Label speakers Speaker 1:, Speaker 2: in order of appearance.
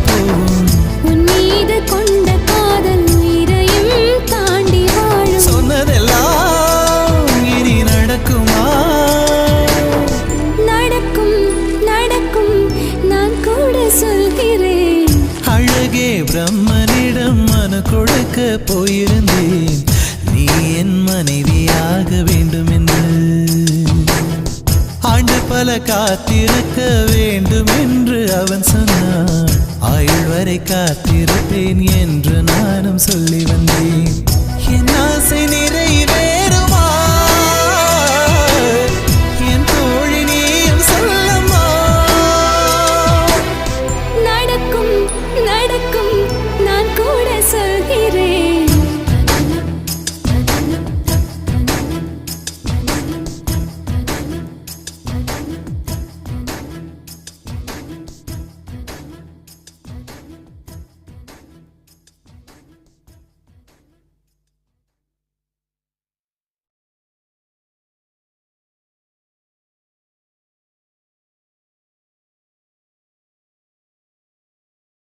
Speaker 1: போகும்.
Speaker 2: உன் மீது கொண்ட காதல் உயிரையும் தாண்டி வாழும்.
Speaker 1: சொன்னதெல்லாம் இனி நடக்குமா?
Speaker 2: நடக்கும் நடக்கும், நான் கூட சொல்கிறேன்.
Speaker 1: அழகே பிரம்மனிடம் மனு கொடுக்க போயிருந்தேன், நீ என் மனைவியாக வேண்டும் என்று. ஆண்டு பல காத்திருக்க வேண்டும் என்று அவன் சொன்னான், ஆயுள் வரை காத்திருப்பேன் என்று நானும் சொல்லி வந்தேன். என் ஆசை